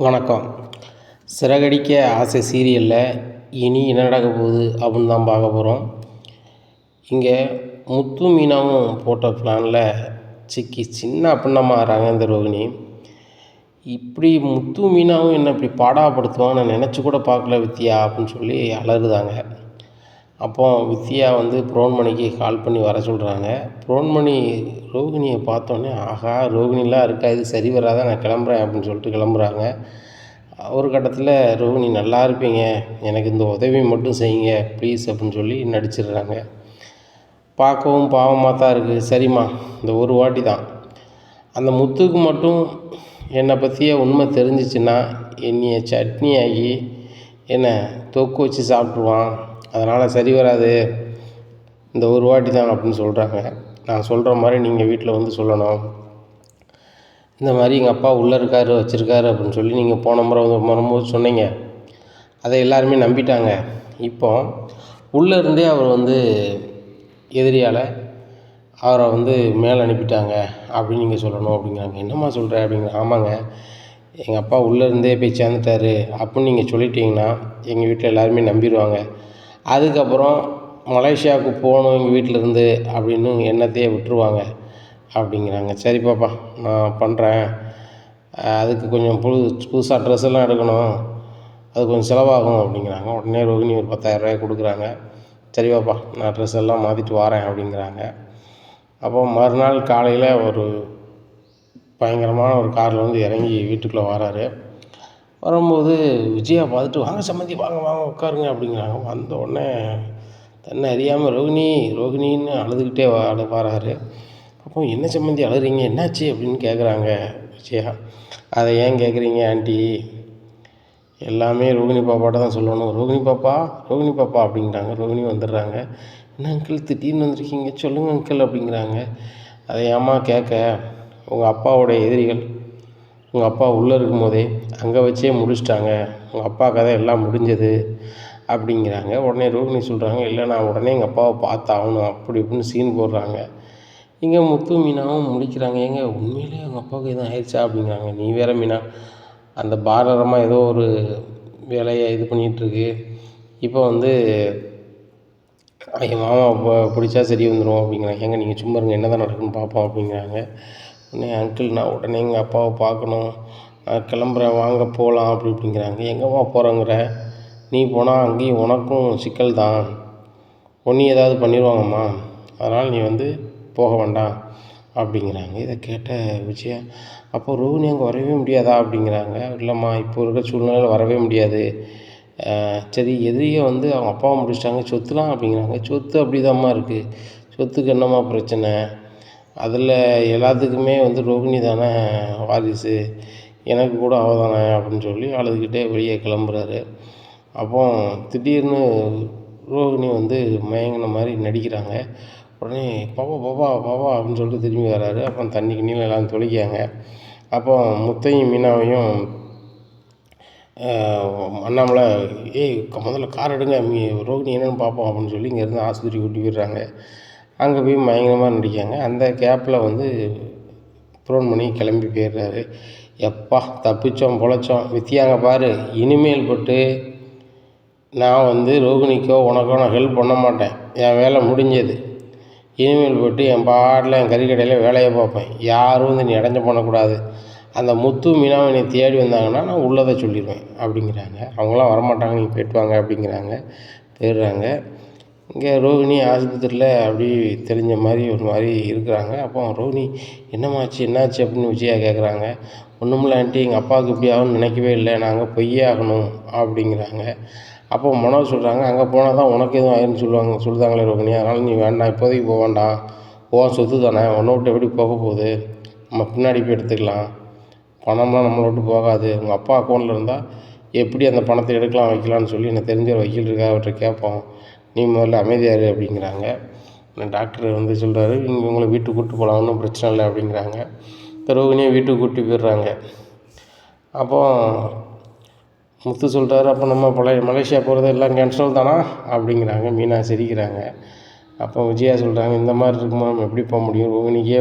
வணக்கம். சிறகடிக்க ஆசை சீரியலில் இனி என்ன நடக்க போகுது அப்படின்னு தான் பார்க்க போகிறோம். இங்கே முத்து மீனாவும் போட்ட பிளானில் சிக்கி சின்ன பின்னமாகறாங்க இந்த ரோகிணி. இப்படி முத்து மீனாவும் என்ன இப்படி பாடாப்படுத்துவான்னு நான் நினச்சி கூட பார்க்கல வித்யா அப்படின்னு சொல்லி அலறுதாங்க. அப்போ வித்யா புரோன்மணிக்கு கால் பண்ணி வர சொல்கிறாங்க. புரோன்மணி ரோகிணியை பார்த்தோன்னே, ஆஹா ரோகிணிலாம் இருக்கா, இது சரி வராத, நான் கிளம்புறேன் அப்படின்னு சொல்லிட்டு கிளம்புறாங்க. ஒரு கட்டத்தில் ரோகிணி, நல்லா இருப்பீங்க, எனக்கு இந்த உதவி மட்டும் செய்யுங்க ப்ளீஸ் அப்படின்னு சொல்லி நடிச்சிடுறாங்க. பார்க்கவும் பாவமாக தான் இருக்குது. சரிம்மா, இந்த ஒரு வாட்டி தான், அந்த முத்துக்கு மட்டும் என்னை பற்றிய உண்மை தெரிஞ்சிச்சுன்னா என்னைய சட்னி ஆகி என்னை தொக்கு வச்சு சாப்பிட்ருவான், அதனால் சரி வராது, இந்த ஒரு வாட்டி தான் அப்படின்னு சொல்கிறாங்க. நான் சொல்கிற மாதிரி நீங்கள் வீட்டில் சொல்லணும், இந்த மாதிரி எங்கள் அப்பா உள்ளே இருக்கார் வச்சுருக்காரு அப்படின்னு சொல்லி நீங்கள் போன முறை வரும்போது சொன்னீங்க, அதை எல்லாருமே நம்பிட்டாங்க. இப்போ உள்ளே இருந்தே அவர் எதிரியால் அவரை மேலே அனுப்பிட்டாங்க அப்படின்னு நீங்கள் சொல்லணும் அப்படிங்கிறாங்க. என்னம்மா சொல்கிற அப்படிங்கிற. ஆமாங்க, எங்கள் அப்பா உள்ளே இருந்தே போய் சேர்ந்துட்டாரு அப்படின்னு நீங்கள் சொல்லிட்டீங்கன்னா எங்கள் வீட்டில் எல்லாருமே நம்பிடுவாங்க. அதுக்கப்புறம் மலேசியாவுக்கு போகணும் எங்கள் வீட்டிலேருந்து அப்படின்னு எண்ணத்தையே விட்டுருவாங்க அப்படிங்கிறாங்க. சரி பாப்பா, நான் பண்ணுறேன், அதுக்கு கொஞ்சம் புதுசாக ட்ரெஸ் எல்லாம் எடுக்கணும், அது கொஞ்சம் செலவாகும் அப்படிங்கிறாங்க. உடனே ரோகிணி ஒரு 10,000 கொடுக்குறாங்க. சரி பாப்பா, நான் ட்ரெஸ் எல்லாம் மாற்றிட்டு வரேன் அப்படிங்கிறாங்க. அப்போ மறுநாள் காலையில் ஒரு பயங்கரமான ஒரு காரில் இறங்கி வீட்டுக்குள்ளே வராரு. வரும்போது விஜயா பார்த்துட்டு, வாங்க சம்மந்தி, வாங்க வாங்க உட்காருங்க அப்படிங்கிறாங்க. வந்த உடனே தன்னை அறியாமல் ரோகிணி ரோகிணின்னு அழுதுகிட்டே வராரு. அப்போ என்ன சம்மந்தி அழுகிறீங்க, என்னாச்சு அப்படின்னு கேட்குறாங்க விஜயா. அதை ஏன் கேட்குறீங்க ஆண்டி, எல்லாமே ரோகிணி பாப்பாட்ட தான் சொல்லணும், ரோகிணி பாப்பா ரோகிணி பாப்பா அப்படிங்கிறாங்க. ரோகிணி வந்துடுறாங்க. என்ன அங்கிள் திடீர்னு வந்திருக்கீங்க, சொல்லுங்கள் அங்கிள் அப்படிங்கிறாங்க. அதை ஏம்மா கேட்க, உங்கள் அப்பாவோட எதிரிகள் உங்கள் அப்பா உள்ளே இருக்கும்போதே அங்கே வச்சே முடிச்சிட்டாங்க, உங்கள் அப்பா கதை எல்லாம் முடிஞ்சது அப்படிங்கிறாங்க. உடனே ரோகிணி சொல்கிறாங்க, இல்லை நான் உடனே எங்கள் அப்பாவை பார்த்தாகணும் அப்படி இப்படின்னு சீன் போடுறாங்க. இங்கே முத்து மீனாவும் முடிக்கிறாங்க. ஏங்க உண்மையிலேயே அவங்க அப்பாவுக்கு எதுவும் ஆயிடுச்சா அப்படிங்கிறாங்க. நீ வேற மீனா, அந்த பாரதமாக ஏதோ ஒரு வேலையை இது பண்ணிகிட்ருக்கு, இப்போ என் மாமா பிடிச்சா சரி வந்துடும் அப்படிங்கிறாங்க. ஏங்க நீங்கள் சும்மா இருங்க, என்ன தான் நடக்குன்னு பார்ப்போம் அப்படிங்கிறாங்க. உடனே அங்கிள், நான் உடனே எங்கள் அப்பாவை பார்க்கணும், நான் கிளம்புறேன், வாங்க போகலாம் அப்படி இப்படிங்கிறாங்க. எங்கேம்மா போகிறேங்கிற, நீ போனால் அங்கேயும் உனக்கும் சிக்கல் தான், ஒன்றும் ஏதாவது பண்ணிடுவாங்கம்மா, அதனால் நீ போக வேண்டாம் அப்படிங்கிறாங்க. இதை கேட்ட விஜயா, அப்போ ரோகிணி அங்கே வரவே முடியாதா அப்படிங்கிறாங்க. இல்லைம்மா, இப்போ இருக்கிற சூழ்நிலையில் வரவே முடியாது. சரி, எதிரியை அவங்க அப்பாவை முடிச்சிட்டாங்க, சொத்துலாம் அப்படிங்கிறாங்க. சொத்து அப்படிதாம்மா இருக்குது, சொத்துக்கு என்னம்மா பிரச்சனை, அதில் எல்லாத்துக்குமே ரோகிணி தானே வாரிசு, எனக்கு கூட அவள் தானே அப்படின்னு சொல்லி அழுதுகிட்டே வெளியே கிளம்புறாரு. அப்போ திடீர்னு ரோகிணி மயங்கின மாதிரி நடிக்கிறாங்க. உடனே பாப்பா பாப்பா பாப்பா அப்படின்னு சொல்லிட்டு திரும்பி வர்றாரு. அப்புறம் தண்ணி கிண்ணியில் எல்லாம் தொளிக்காங்க. அப்போ முத்தையும் மீனாவையும் அண்ணாமலை, ஏய் முதல்ல கார் எடுங்க, ரோகிணி என்னென்னு பார்ப்போம் அப்படின்னு சொல்லி இங்கேருந்து ஆஸ்பத்திரி கூட்டி போயிடுறாங்க. அங்கே போய் பயங்கரமாக நடிக்காங்க. அந்த கேப்பில் புரோன் கிளம்பி போயிடுறாரு. எப்பா தப்பிச்சோம் பொழைச்சோம், வித்தியாங்க பாரு, இனிமேல் பட்டு நான் ரோகிணிக்கோ உனக்கோ நான் ஹெல்ப் பண்ண மாட்டேன், என் வேலை முடிஞ்சது, இனிமேல் பட்டு என் பாட்டில் என் கறிக்கடையில் வேலையை பார்ப்பேன், யாரும் நீ அடைஞ்ச பண்ணக்கூடாது, அந்த முத்து மீனாவை என்னை தேடி வந்தாங்கன்னா நான் உள்ளதை சொல்லிடுவேன் அப்படிங்கிறாங்க. அவங்களாம் வரமாட்டாங்க, நீங்கள் போய்ட்டு வாங்க அப்படிங்கிறாங்க. போயிடுறாங்க. இங்கே ரோகிணி ஆஸ்பத்திரியில் அப்படி தெரிஞ்ச மாதிரி ஒரு மாதிரி இருக்கிறாங்க. அப்போ ரோகிணி, என்னம்மாச்சு என்னாச்சு அப்படின்னு விஜயா கேட்குறாங்க. ஒன்றுமில்ல ஆண்டி, எங்கள் அப்பாவுக்கு இப்படி ஆகும்னு நினைக்கவே இல்லை, நாங்கள் பொய்யே ஆகணும் அப்படிங்கிறாங்க. அப்போ மனோஜ் சொல்கிறாங்க, அங்கே போனால் தான் உனக்கு எதுவும் ஆயிருன்னு சொல்லுதாங்களே ரோகிணி, அதனால் நீ வேண்டாம், இப்போதைக்கு போக வேண்டாம், சொத்து தானே, உன்னை விட்டு எப்படி போக போகுது, நம்ம பின்னாடி போய் எடுத்துக்கலாம், பணம்லாம் நம்மளை விட்டு போகாது, உங்கள் அப்பா அக்கௌண்ட்டில் இருந்தால் எப்படி அந்த பணத்தை எடுக்கலாம் வைக்கலான்னு சொல்லி எனக்கு தெரிஞ்ச ஒரு வக்கீல் இருக்கா, அவர்கிட்ட கேட்போம், நீ முதல்ல அமைதியாரு அப்படிங்கிறாங்க. டாக்டர் சொல்கிறாரு, இவங்களை வீட்டுக்கு கூப்பிட்டு போகலாம், ஒன்றும் பிரச்சனை இல்லை அப்படிங்கிறாங்க. ரோகிணியை வீட்டுக்கு கூப்பிட்டு போயிடுறாங்க. அப்போது முத்து சொல்கிறாரு, அப்போ நம்ம மலேசியா போகிறது எல்லாம் கேன்சல் தானா அப்படிங்கிறாங்க. மீனா சிரிக்கிறாங்க. அப்போ விஜயா சொல்கிறாங்க, இந்த மாதிரி இருக்குமா நம்ம எப்படி போக முடியும், ரோகிணிக்கே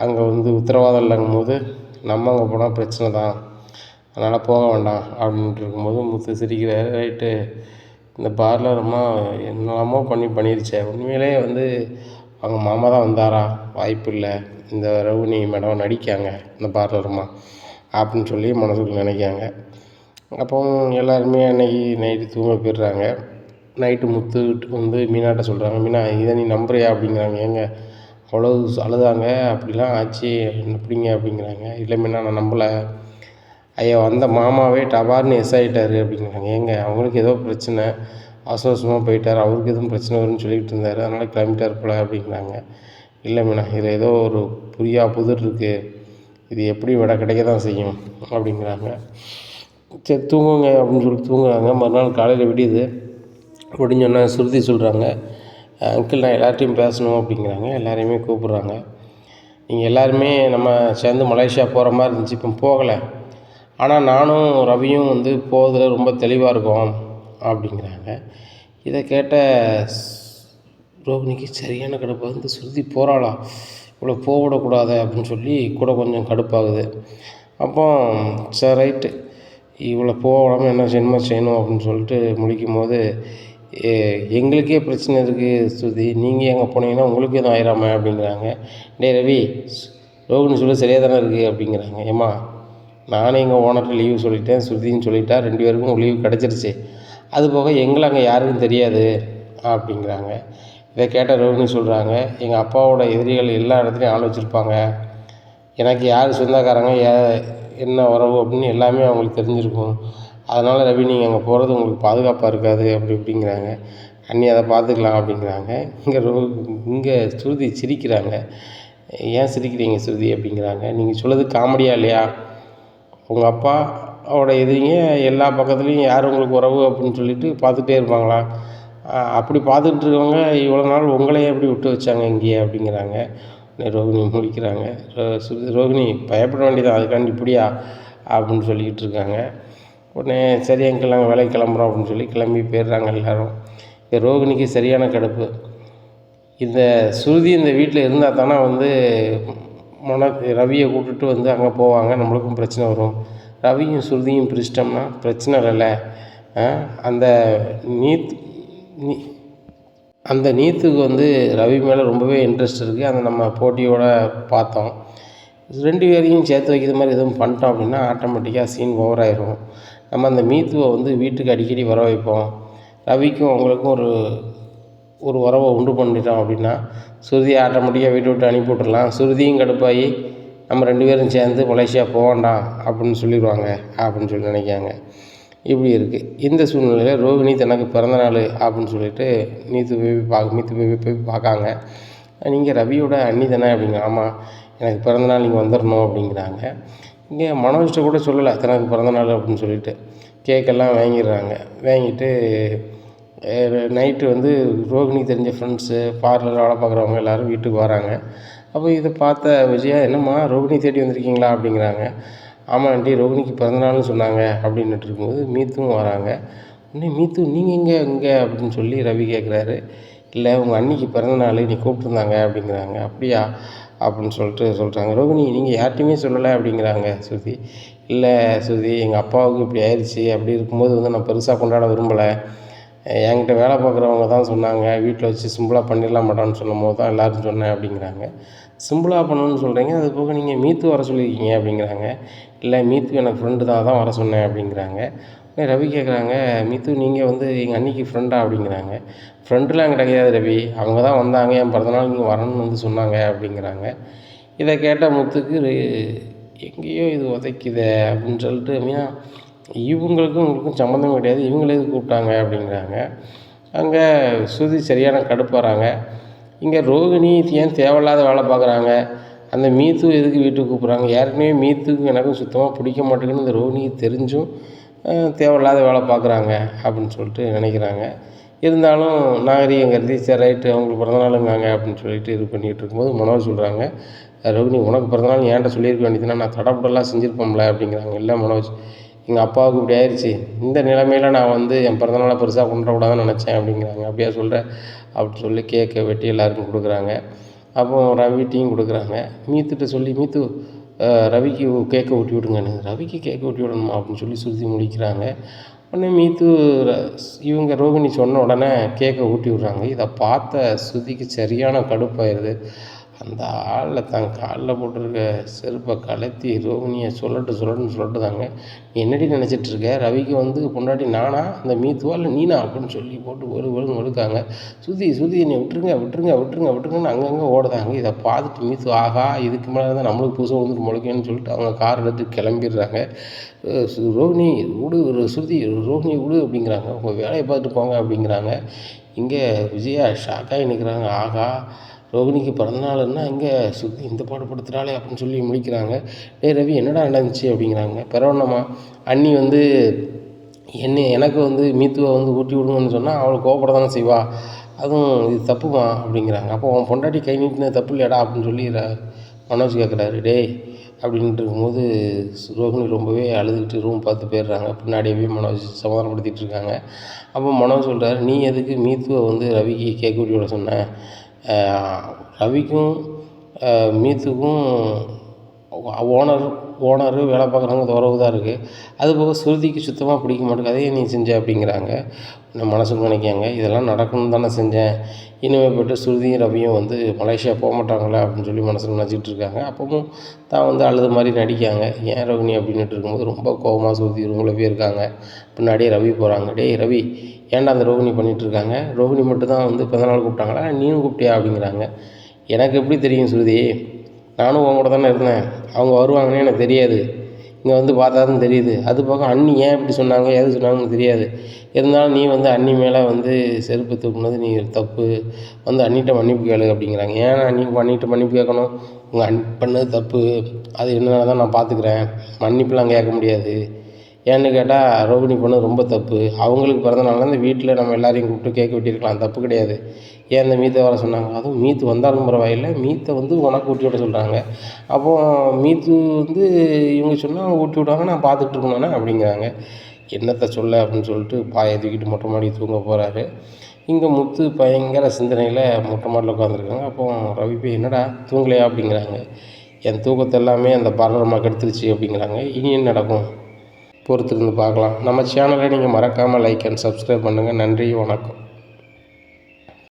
அங்கே உத்தரவாதம் இல்லைங்கும் போது நம்ம அங்கே போனால் பிரச்சனை தான், அதனால் போக வேண்டாம் அப்படின்ட்டு இருக்கும்போது முத்து சிரிக்கிறாரு. ரைட்டு, இந்த பார்லர் அம்மா என்னெல்லாமோ பண்ணிருச்சே, உண்மையிலே வந்து அவங்க மாமா தான் வந்தாரா? வாய்ப்பு இல்லை, இந்த ரோகிணி மேடம் நடிக்காங்க இந்த பார்லர் அம்மா அப்படின்னு சொல்லி மனசுக்குள்ள நினைக்காங்க. அப்போ எல்லாருமே அன்றைக்கி நைட்டு தூங்க போயிடுறாங்க. நைட்டு முத்து வந்து மீனாட்ட சொல்கிறாங்க, மீனா இதை நீ நம்புறியா அப்படிங்கிறாங்க. ஏங்க அவ்வளோ அழுதாங்க, அப்படிலாம் ஆச்சு எப்படிங்க அப்படிங்கிறாங்க. இல்லை மீனா நான் நம்பலை, ஐயா வந்த மாமாவே டபார்னு எஸ் ஆகிட்டாரு அப்படிங்கிறாங்க. ஏங்க அவங்களுக்கு ஏதோ பிரச்சனை, அவசர அவசரமாக போயிட்டார், அவருக்கு எதுவும் பிரச்சனை வரும்னு சொல்லிகிட்டு இருந்தார், அதனால் கிளம்பிட்டார் போல அப்படிங்கிறாங்க. இல்லை மீனா இதில் ஏதோ ஒரு புதிர் இருக்குது, இது எப்படி விட கிடைக்க தான் செய்யும் அப்படிங்கிறாங்க. சரி தூங்குங்க அப்படின்னு சொல்லி தூங்குறாங்க. மறுநாள் காலையில் விடியுது. முடிஞ்சோடனே ஸ்ருதி சொல்கிறாங்க, அங்கிள் நான் எல்லார்ட்டையும் பேசணும் அப்படிங்கிறாங்க. எல்லாரையுமே கூப்பிட்றாங்க. நீங்கள் எல்லாருமே நம்ம சேர்ந்து மலேசியா போகிற மாதிரி இருந்துச்சு, இப்போ போகலை, ஆனால் நானும் ரவியும் வந்து போகிறதுல ரொம்ப தெளிவாக இருக்கோம் அப்படிங்கிறாங்க. இதை கேட்ட ரோகிணிக்கு சரியான கடுப்பாக வந்து, ஸ்ருதி போகிறாளா, இவ்வளோ போகவிடக்கூடாது அப்படின்னு சொல்லி கூட கொஞ்சம் கடுப்பாகுது. அப்போ சரி ரைட்டு, இவ்வளோ போகாமல் என்ன செய்யணும் அப்படின்னு சொல்லிட்டு முடிக்கும் போது, எங்களுக்கே பிரச்சனை இருக்குது ஸ்ருதி, நீங்கள் எங்கே போனீங்கன்னா உங்களுக்கு எதுவும் ஆயிராம அப்படிங்கிறாங்க. டேய் ரவி, ரோகிணி சொல்ல சரியாக தானே இருக்குது அப்படிங்கிறாங்க. ஏம்மா நானே எங்கள் ஓனர்கிட்ட லீவு சொல்லிட்டேன், ஸ்ருதின்னு சொல்லிட்டா, 2 பேருக்கும் லீவு கிடச்சிருச்சு, அது போக எங்களை அங்கே யாருக்கும் தெரியாது அப்படிங்கிறாங்க. இதை கேட்ட ரோகிணி சொல்கிறாங்க, எங்கள் அப்பாவோட எதிரிகள் எல்லா இடத்துலையும் ஆள் வச்சுருப்பாங்க, எனக்கு யார் சொந்தக்காரங்க என்ன உறவு அப்படின்னு எல்லாமே அவங்களுக்கு தெரிஞ்சிருக்கும், அதனால் ரவி நீங்கள் அங்கே போகிறது உங்களுக்கு பாதுகாப்பாக இருக்காது அப்படிங்கிறாங்க. அண்ணி அதை பார்த்துக்கலாம் அப்படிங்கிறாங்க. இங்கே ஸ்ருதி சிரிக்கிறாங்க. ஏன் சிரிக்கிறீங்க ஸ்ருதி அப்படிங்கிறாங்க. நீங்கள் சொல்கிறது காமெடியாக இல்லையா, உங்கள் அப்பா அவரோட எதிரிங்க எல்லா பக்கத்துலேயும் யார் உங்களுக்கு உறவு அப்படின்னு சொல்லிட்டு பார்த்துட்டே இருப்பாங்களா, அப்படி பார்த்துக்கிட்டு இருக்கவங்க இவ்வளோ நாள் உங்களையே எப்படி விட்டு வச்சாங்க இங்கேயே அப்படிங்கிறாங்க. ரோகிணி முடிக்கிறாங்க. ரோகிணி பயப்பட வேண்டியதான், அதுக்காண்டி இப்படியா அப்படின்னு சொல்லிக்கிட்டு இருக்காங்க. உடனே சரி அங்கிள் நாங்கள் வேலைக்கு கிளம்புறோம் அப்படின்னு சொல்லி கிளம்பி போயிடுறாங்க எல்லோரும். இந்த ரோகிணிக்கு சரியான கடுப்பு. இந்த ஸ்ருதி இந்த வீட்டில் இருந்தால் தானே வந்து ரவியை கூப்பிட்டுட்டு வந்து அங்கே போவாங்க, நம்மளுக்கும் பிரச்சனை வரும், ரவியும் ஸ்ருதியும் பிரிச்சிட்டோம்னா பிரச்சனை இல்லைல்ல. அந்த நீத்துக்கு வந்து ரவி மேலே ரொம்பவே இன்ட்ரெஸ்ட் இருக்குது, அதை நம்ம போட்டியோடு பார்த்தோம். 2 பேரையும் சேர்த்து வைக்கிற மாதிரி எதுவும் பண்ணிட்டோம் அப்படின்னா ஆட்டோமேட்டிக்காக சீன் ஓவர் ஆயிரும். நம்ம அந்த மீத்துவை வந்து வீட்டுக்கு அடிக்கடி வர வைப்போம், ரவிக்கும் அவங்களுக்கும் ஒரு உறவை உண்டு பண்ணிட்டோம் அப்படின்னா ஸ்ருதியை ஆட்டோமேட்டிக்காக வீட்டை விட்டு அனுப்பி விட்டுடலாம். ஸ்ருதியும் கடுப்பாகி நம்ம 2 பேரும் சேர்ந்து மலேசியா போகண்டாம் அப்படின்னு சொல்லிடுவாங்க அப்படின்னு சொல்லி நினைக்காங்க. இப்படி இருக்குது. இந்த சூழ்நிலையில் ரோகிணி தனக்கு பிறந்தநாள் அப்படின்னு சொல்லிட்டு மீத்து பேபி போய் பார்க்காங்க. நீங்கள் ரவியோட அண்ணி தானே அப்படிங்க. ஆமாம், எனக்கு பிறந்தநாள் நீங்கள் வந்துடணும் அப்படிங்கிறாங்க. இங்கே மனோஜ்கிட்ட கூட சொல்லலை தனக்கு பிறந்தநாள் அப்படின்னு சொல்லிட்டு கேக்கெல்லாம் வாங்கிடுறாங்க. வாங்கிட்டு நைட்டு வந்து ரோகிணிக்கு தெரிஞ்ச ஃப்ரெண்ட்ஸு, பார்லர் வேலை பார்க்குறவங்க எல்லோரும் வீட்டுக்கு வராங்க. அப்போ இதை பார்த்த விஜயா, என்னம்மா ரோகிணி தேடி வந்திருக்கீங்களா அப்படிங்கிறாங்க. ஆமாம் ஆண்டி, ரோகிணிக்கு பிறந்தநாள்னு சொன்னாங்க அப்படின்னுட்டு இருக்கும்போது மீத்தும் வராங்க. உடனே மீத்து நீங்கள் இங்கே அப்படின்னு சொல்லி ரவி கேட்குறாரு. இல்லை உங்கள் அன்னிக்கு பிறந்தநாள் நீ கூப்பிட்ருந்தாங்க அப்படிங்கிறாங்க. அப்படியா அப்படின்னு சொல்கிறாங்க. ரோகிணி நீங்கள் யார்ட்டையுமே சொல்லலை அப்படிங்கிறாங்க ஸ்ருதி. இல்லை ஸ்ருதி, எங்கள் அப்பாவுக்கு இப்படி ஆயிடுச்சு, அப்படி இருக்கும்போது வந்து நான் பெருசாக கொண்டாட விரும்பலை, என்கிட்ட வேலை பார்க்குறவங்க தான் சொன்னாங்க வீட்டில் வச்சு சிம்பிளாக பண்ணிடலாம் மாட்டான்னு சொல்லும் போது தான் எல்லோரும் சொன்னேன் அப்படிங்கிறாங்க. சிம்பிளாக பண்ணணும்னு சொல்கிறீங்க, அது போக நீங்கள் மீத்து வர சொல்லியிருக்கீங்க அப்படிங்கிறாங்க. இல்லை மீத்து எனக்கு ஃப்ரெண்டு தான், அதான் வர சொன்னேன் அப்படிங்கிறாங்க. ரவி கேட்குறாங்க, மீத்து நீங்கள் வந்து எங்கள் அன்னிக்கு ஃப்ரெண்டா அப்படிங்கிறாங்க. ஃப்ரெண்டுலாம் கிடையாது ரவி, அவங்க தான் வந்தாங்க, என் பிறந்தநாள் நீங்கள் வரணும்னு வந்து சொன்னாங்க அப்படிங்கிறாங்க. இதை கேட்ட முத்துக்கு எங்கேயோ இது உதைக்குதே அப்படின்னு சொல்லிட்டு, மீனா இவங்களுக்கும் உங்களுக்கும் சம்மந்தம் கிடையாது, இவங்களே கூப்பிட்டாங்க அப்படிங்கிறாங்க. அங்கே ஸ்ருதி சரியான கடுப்பாகிறாங்க. இங்கே ரோகிணி ஏன் தேவையில்லாத வேலை பார்க்குறாங்க, அந்த மீத்து எதுக்கு வீட்டுக்கு கூப்பிட்றாங்க, ஏற்கனவே மீத்துக்கும் எனக்கும் சுத்தமாக பிடிக்க மாட்டேங்குன்னு இந்த ரோகிணிக்கு தெரிஞ்சும் தேவையில்லாத வேலை பார்க்குறாங்க அப்படின்னு சொல்லிட்டு நினைக்கிறாங்க. இருந்தாலும் நாகரிகம் கருதி சரி ரைட்டு அவங்களுக்கு பிறந்தநாளுங்காங்க அப்படின்னு சொல்லிட்டு இது பண்ணிகிட்டு இருக்கும்போது மனோஜ் சொல்கிறாங்க, ரோகிணி உனக்கு பிறந்தநாள் ஏன்ட்ட சொல்லியிருக்க வேண்டியதுன்னா நான் தடப்படலாம் செஞ்சுருப்போம்ல அப்படிங்கிறாங்க. இல்லை மனோஜ், எங்கள் அப்பாவுக்கு இப்படி ஆயிடுச்சு, இந்த நிலைமையில் நான் வந்து என் பிறந்தநாளை பெருசாக கொண்டாடக்கூடாதுன்னு நினச்சேன் அப்படிங்கிறாங்க. அப்படியா சொல்கிறேன் அப்படின்னு சொல்லி கேக்கை வெட்டி எல்லாருக்கும் கொடுக்குறாங்க. அப்போ ரவி டீயும் கொடுக்குறாங்க. மீத்துட்ட சொல்லி, மீத்து ரவிக்கு கேக்கை ஊட்டி விடுங்கன்னு. ரவிக்கு கேக்கை ஊட்டி விடணுமா அப்படின்னு சொல்லி ஸ்ருதி முழிக்கிறாங்க. உடனே மீத்து இவங்க ரோகிணி சொன்ன உடனே கேக்கை ஊட்டி விட்றாங்க. இதை பார்த்த ஸ்ருதிக்கு சரியான கடுப்பாயிருது. அந்த ஆளில் தன் காலில் போட்டிருக்க செருப்பை கலத்தி ரோகிணியை சொல்லட்டுன்னு சொல்லட்டுதாங்க. நீ என்னடி நினச்சிட்ருக்க? ரவிக்கு வந்து பொண்டாட்டி நானா இந்த மீத்துவா இல்லை நீனா அப்படின்னு சொல்லி போட்டு வெளுன்னு வெளுக்காங்க. ஸ்ருதி என்னை விட்டுருங்கன்னு அங்கங்கே ஓடுதாங்க. இதை பார்த்துட்டு மீத்து ஆகா இதுக்கு மேலே தான் நம்மளுக்கு புதுசாக வந்துட்டு முளைக்கணும்னு சொல்லிட்டு அவங்க கார் எடுத்து கிளம்பிடுறாங்க. ரோகிணி ரோகிணி விடு அப்படிங்கிறாங்க. உங்கள் வேலையை பார்த்துட்டு போங்க அப்படிங்கிறாங்க. இங்கே விஜயா ஷாக்காகி நிற்கிறாங்க. ஆகா ரோகிணிக்கு பிறந்தநாள்னா இங்கே சுற்றி இந்த பாடுபடுத்துகிறாளே அப்படின்னு சொல்லி முடிக்கிறாங்க. டேய் ரவி என்னடா நடந்துச்சு அப்படிங்கிறாங்க. பிறவண்ணம்மா அண்ணி வந்து எனக்கு வந்து மீத்துவை வந்து ஊட்டி விடுங்கன்னு சொன்னால் அவளுக்கு கோவப்பட தானே செய்வா, அதுவும் இது தப்புமா அப்படிங்கிறாங்க. அப்போ அவன் பொண்டாட்டி கை நீட்டினது தப்பு இல்லையாடா அப்படின்னு சொல்லி மனோஜ் கேட்குறாரு. டேய் அப்படின்ட்டு இருக்கும்போது ரோகிணி ரொம்பவே அழுதுகிட்டு ரூம் பார்த்து போயிடுறாங்க. பின்னாடியே மனோஜ் சமாதானப்படுத்திகிட்டு இருக்காங்க. அப்போ மனோஜ் சொல்கிறாரு, நீ எதுக்கு மீத்துவை வந்து ரவிக்கு கேக் ஊட்டி விட சொன்ன? ரவிக்கும் மீத்துக்கும் ஓனரு வேலை பார்க்குறவங்க உறவு தான் இருக்குது. அதுபோக ஸ்ருதிக்கு சுத்தமாக பிடிக்க மாட்டேங்குது, அதையே நீ செஞ்ச அப்படிங்கிறாங்க. மனசுக்கு நினைக்காங்க, இதெல்லாம் நடக்கணும்னு தானே செஞ்சேன். இனிமேல்பட்டு ஸ்ருதியும் ரவியும் வந்து மலேசியா போக மாட்டாங்களா அப்படின்னு சொல்லி மனசில் நினச்சிட்டு இருக்காங்க. அப்பவும் தான் வந்து அழுது மாதிரி நடிக்காங்க. ஏன் ரோகிணி அப்படின்ட்டு இருக்கும்போது ரொம்ப கோபமாக ஸ்ருதி ரூமில் போயிருக்காங்க. பின்னாடியே ரவி போகிறாங்க. டேய் ரவி ஏன்டா அந்த ரோகிணி பண்ணிகிட்ருக்காங்க? ரோகிணி மட்டும் தான் வந்து பிறந்தநாள் கூப்பிட்டாங்களா, நீனும் கூப்பிட்டியா அப்படிங்கிறாங்க. எனக்கு எப்படி தெரியும் ஸ்ருதி, நானும் உன் கூட தானே இருந்தேன், அவங்க வருவாங்கன்னு எனக்கு தெரியாது, இங்கே வந்து பார்த்தா தான் தெரியுது. அது போக அண்ணி ஏன் இப்படி சொன்னாங்க எது சொன்னாங்கன்னு தெரியாது. இருந்தாலும் நீ வந்து அண்ணி மேலே வந்து செருப்பு தூக்குனது நீ தப்பு, வந்து அண்ணிட்ட மன்னிப்பு கேளு அப்படிங்கிறாங்க. ஏன்னா நீ அண்ணிட்ட மன்னிப்பு கேட்கணும், உங்கள் அண்ணி பண்ணது தப்பு, அது என்னென்ன தான் நான் பார்த்துக்குறேன், மன்னிப்புலாம் கேட்க முடியாது. ஏன்னு கேட்டால் ரோகிணி பண்ணது ரொம்ப தப்பு. அவங்களுக்கு பிறந்தநாள்னா இந்த வீட்டில் நம்ம எல்லாரையும் கூப்பிட்டு கேட்க வெட்டியிருக்கலாம், தப்பு கிடையாது. ஏன் இந்த மீத்தை வர சொன்னாங்க? அதுவும் மீத்து வந்தாலும் பரவாயில்லை, மீத்தை வந்து உனக்கு ஊட்டி விட சொல்கிறாங்க. அப்போது மீத்து வந்து இவங்க சொன்னால் அவங்க ஊட்டி விடுவாங்க, நான் பார்த்துட்டு இருக்கணும்னா அப்படிங்கிறாங்க. என்னத்தை சொல்ல அப்படின்னு சொல்லிட்டு பாயை தூக்கிட்டு மொட்டை மாடி தூங்க போகிறாரு. இங்கே முத்து பயங்கர சிந்தனையில் மொட்டை மாடியில் உட்காந்துருக்காங்க. அப்போ ரவி போய் என்னடா தூங்கலையா அப்படிங்கிறாங்க. என் தூக்கத்தை எல்லாமே அந்த பார்லரமாக கெடுத்துருச்சு அப்படிங்கிறாங்க. இனி என்ன நடக்கும் பொறுத்திருந்து பார்க்கலாம். நம்ம சேனலை நீங்கள் மறக்காமல் லைக் அண்ட் சப்ஸ்கிரைப் பண்ணுங்கள். நன்றி, வணக்கம்.